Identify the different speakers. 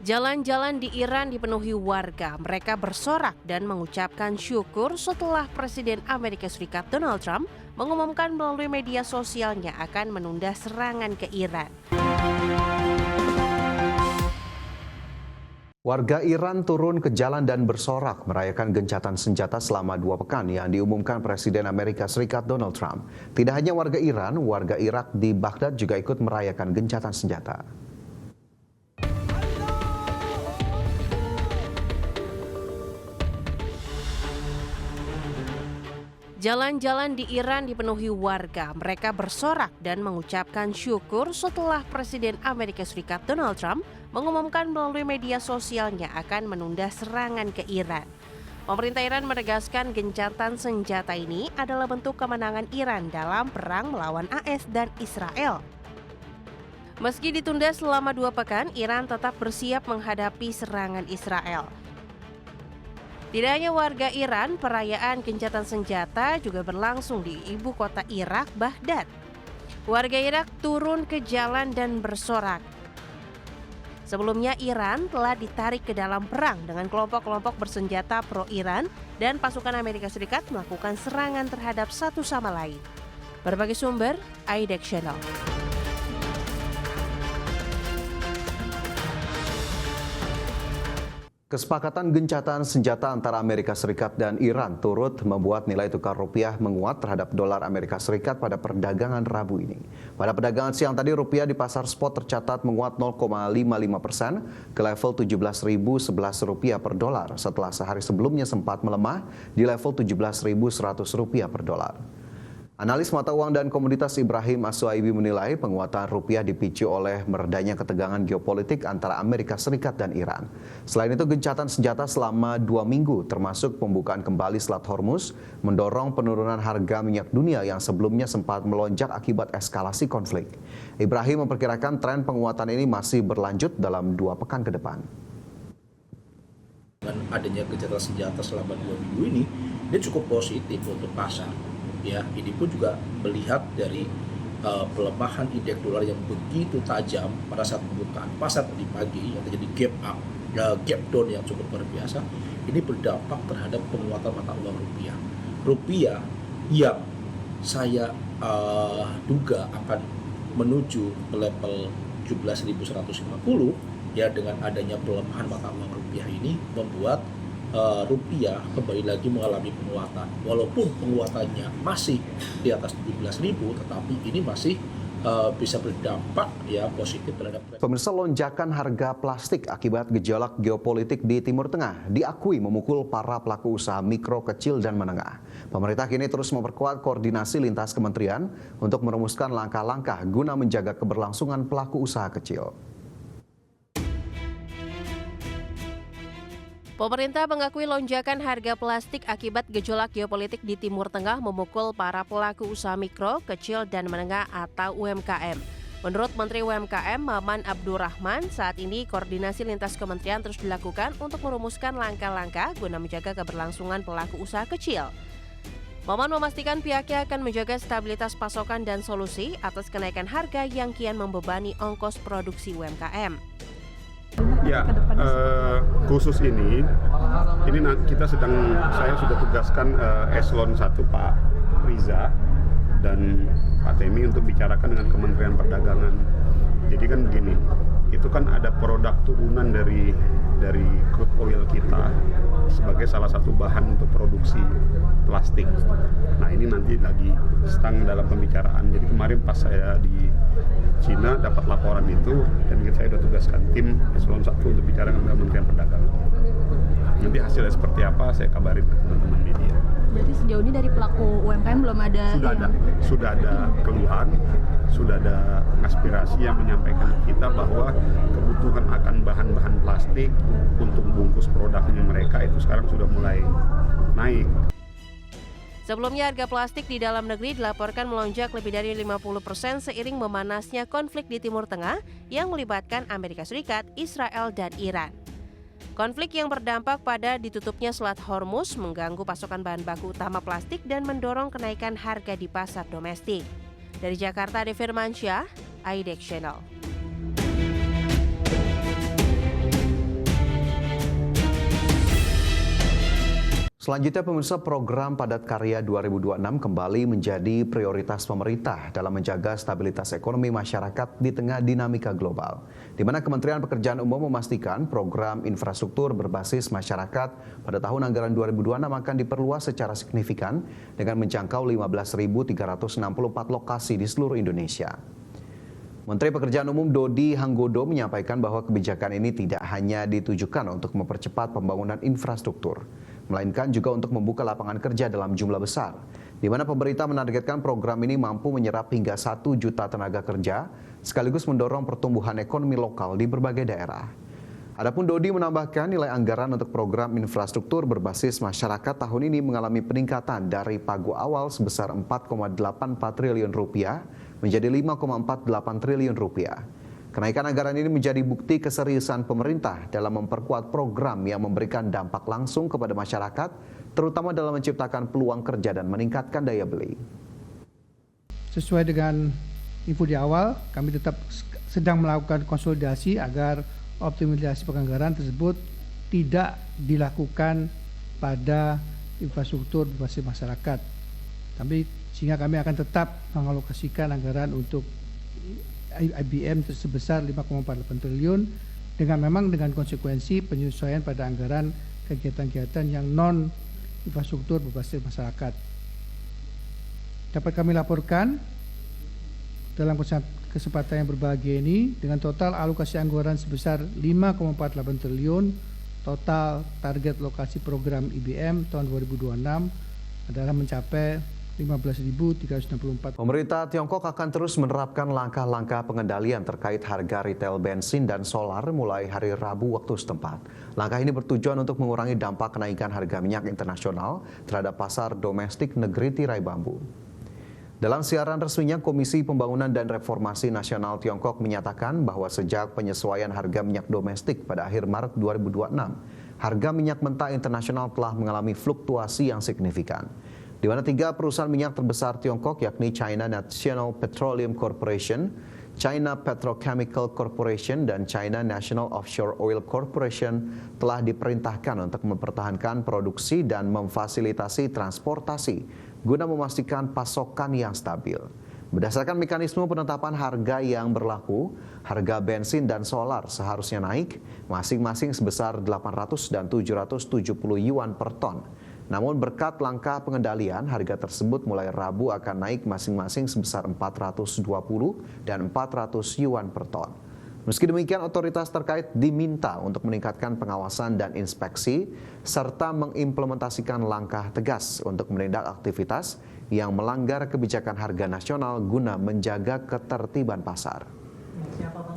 Speaker 1: Jalan-jalan di Iran dipenuhi warga. Mereka bersorak dan mengucapkan syukur setelah Presiden Amerika Serikat Donald Trump mengumumkan melalui media sosialnya akan menunda serangan ke Iran.
Speaker 2: Warga Iran turun ke jalan dan bersorak merayakan gencatan senjata selama 2 pekan yang diumumkan Presiden Amerika Serikat Donald Trump. Tidak hanya warga Iran, warga Irak di Baghdad juga ikut merayakan gencatan senjata.
Speaker 1: Jalan-jalan di Iran dipenuhi warga. Mereka bersorak dan mengucapkan syukur setelah Presiden Amerika Serikat Donald Trump mengumumkan melalui media sosialnya akan menunda serangan ke Iran. Pemerintah Iran menegaskan gencatan senjata ini adalah bentuk kemenangan Iran dalam perang melawan AS dan Israel. Meski ditunda selama 2 pekan, Iran tetap bersiap menghadapi serangan Israel. Tidak hanya warga Iran, perayaan gencatan senjata juga berlangsung di ibu kota Irak, Baghdad. Warga Irak turun ke jalan dan bersorak. Sebelumnya Iran telah ditarik ke dalam perang dengan kelompok-kelompok bersenjata pro-Iran dan pasukan Amerika Serikat melakukan serangan terhadap satu sama lain. Berbagai sumber, IDEX Channel.
Speaker 2: Kesepakatan gencatan senjata antara Amerika Serikat dan Iran turut membuat nilai tukar rupiah menguat terhadap dolar Amerika Serikat pada perdagangan Rabu ini. Pada perdagangan siang tadi, rupiah di pasar spot tercatat menguat 0,55% ke level Rp17.011 per dolar setelah sehari sebelumnya sempat melemah di level Rp17.100 per dolar. Analis mata uang dan komoditas Ibrahim As-Suhaibi menilai penguatan rupiah dipicu oleh meredanya ketegangan geopolitik antara Amerika Serikat dan Iran. Selain itu, gencatan senjata selama 2 minggu termasuk pembukaan kembali Selat Hormuz mendorong penurunan harga minyak dunia yang sebelumnya sempat melonjak akibat eskalasi konflik. Ibrahim memperkirakan tren penguatan ini masih berlanjut dalam 2 pekan ke depan.
Speaker 3: Dengan adanya gencatan senjata selama 2 minggu ini, dia cukup positif untuk pasar. Ya, ini pun juga melihat dari pelemahan indeks dolar yang begitu tajam pada saat pembukaan pasar tadi pagi yang terjadi gap down yang cukup luar biasa. Ini berdampak terhadap penguatan mata uang rupiah. Rupiah yang saya duga akan menuju ke level 17.150 ya, dengan adanya pelemahan mata uang rupiah ini membuat rupiah kembali lagi mengalami penguatan. Walaupun penguatannya masih di atas 17.000, tetapi ini masih bisa berdampak ya positif terhadap.
Speaker 2: Pemirsa, lonjakan harga plastik akibat gejolak geopolitik di Timur Tengah diakui memukul para pelaku usaha mikro, kecil, dan menengah. Pemerintah kini terus memperkuat koordinasi lintas kementerian untuk merumuskan langkah-langkah guna menjaga keberlangsungan pelaku usaha kecil.
Speaker 1: Pemerintah mengakui lonjakan harga plastik akibat gejolak geopolitik di Timur Tengah memukul para pelaku usaha mikro, kecil, dan menengah atau UMKM. Menurut Menteri UMKM Maman Abdurrahman, saat ini koordinasi lintas kementerian terus dilakukan untuk merumuskan langkah-langkah guna menjaga keberlangsungan pelaku usaha kecil. Maman memastikan pihaknya akan menjaga stabilitas pasokan dan solusi atas kenaikan harga yang kian membebani ongkos produksi UMKM.
Speaker 4: Ya, khusus ini saya sudah tugaskan Eselon 1 Pak Riza dan Pak Temi untuk bicarakan dengan Kementerian Perdagangan. Jadi kan begini, itu kan ada produk turunan dari crude oil kita sebagai salah satu bahan untuk produksi plastik. Nah, ini nanti lagi sedang dalam pembicaraan. Jadi kemarin pas saya di Cina dapat laporan itu dan saya sudah tugaskan tim Eselon 1 untuk bicara dengan Kementerian Perdagangan. Nanti hasilnya seperti apa saya kabarin ke teman-teman media.
Speaker 5: Berarti sejauh ini dari pelaku UMKM belum ada?
Speaker 4: Sudah ada keluhan, sudah ada aspirasi yang menyampaikan ke kita bahwa kebutuhan akan bahan-bahan plastik untuk bungkus produknya mereka itu sekarang sudah mulai naik.
Speaker 1: Sebelumnya harga plastik di dalam negeri dilaporkan melonjak lebih dari 50% seiring memanasnya konflik di Timur Tengah yang melibatkan Amerika Serikat, Israel, dan Iran. Konflik yang berdampak pada ditutupnya Selat Hormuz mengganggu pasokan bahan baku utama plastik dan mendorong kenaikan harga di pasar domestik. Dari Jakarta, Ade Firmansyah, IDEX Channel.
Speaker 2: Selanjutnya pemirsa, program Padat Karya 2026 kembali menjadi prioritas pemerintah dalam menjaga stabilitas ekonomi masyarakat di tengah dinamika global, di mana Kementerian Pekerjaan Umum memastikan program infrastruktur berbasis masyarakat pada tahun anggaran 2026 akan diperluas secara signifikan dengan menjangkau 15.364 lokasi di seluruh Indonesia. Menteri Pekerjaan Umum Dodi Hanggodo menyampaikan bahwa kebijakan ini tidak hanya ditujukan untuk mempercepat pembangunan infrastruktur, melainkan juga untuk membuka lapangan kerja dalam jumlah besar, di mana pemerintah menargetkan program ini mampu menyerap hingga 1 juta tenaga kerja, sekaligus mendorong pertumbuhan ekonomi lokal di berbagai daerah. Adapun Dodi menambahkan nilai anggaran untuk program infrastruktur berbasis masyarakat tahun ini mengalami peningkatan dari pagu awal sebesar 4,84 triliun rupiah menjadi 5,48 triliun rupiah. Kenaikan anggaran ini menjadi bukti keseriusan pemerintah dalam memperkuat program yang memberikan dampak langsung kepada masyarakat, terutama dalam menciptakan peluang kerja dan meningkatkan daya beli.
Speaker 6: Sesuai dengan info di awal, kami tetap sedang melakukan konsolidasi agar optimalisasi penganggaran tersebut tidak dilakukan pada infrastruktur berbasis masyarakat. Tapi sehingga kami akan tetap mengalokasikan anggaran untuk IBM sebesar 5,48 triliun dengan konsekuensi penyesuaian pada anggaran kegiatan-kegiatan yang non infrastruktur berbasis masyarakat. Dapat kami laporkan dalam kesempatan yang berbahagia ini dengan total alokasi anggaran sebesar 5,48 triliun, total target lokasi program IBM tahun 2026 adalah mencapai 15.364.
Speaker 2: Pemerintah Tiongkok akan terus menerapkan langkah-langkah pengendalian terkait harga retail bensin dan solar mulai hari Rabu waktu setempat. Langkah ini bertujuan untuk mengurangi dampak kenaikan harga minyak internasional terhadap pasar domestik negeri tirai bambu. Dalam siaran resminya, Komisi Pembangunan dan Reformasi Nasional Tiongkok menyatakan bahwa sejak penyesuaian harga minyak domestik pada akhir Maret 2026, harga minyak mentah internasional telah mengalami fluktuasi yang signifikan, di mana 3 perusahaan minyak terbesar Tiongkok yakni China National Petroleum Corporation, China Petrochemical Corporation, dan China National Offshore Oil Corporation telah diperintahkan untuk mempertahankan produksi dan memfasilitasi transportasi guna memastikan pasokan yang stabil. Berdasarkan mekanisme penetapan harga yang berlaku, harga bensin dan solar seharusnya naik masing-masing sebesar 800 dan 770 yuan per ton. Namun berkat langkah pengendalian, harga tersebut mulai Rabu akan naik masing-masing sebesar 420 dan 400 yuan per ton. Meski demikian, otoritas terkait diminta untuk meningkatkan pengawasan dan inspeksi, serta mengimplementasikan langkah tegas untuk menindak aktivitas yang melanggar kebijakan harga nasional guna menjaga ketertiban pasar.
Speaker 7: Siapa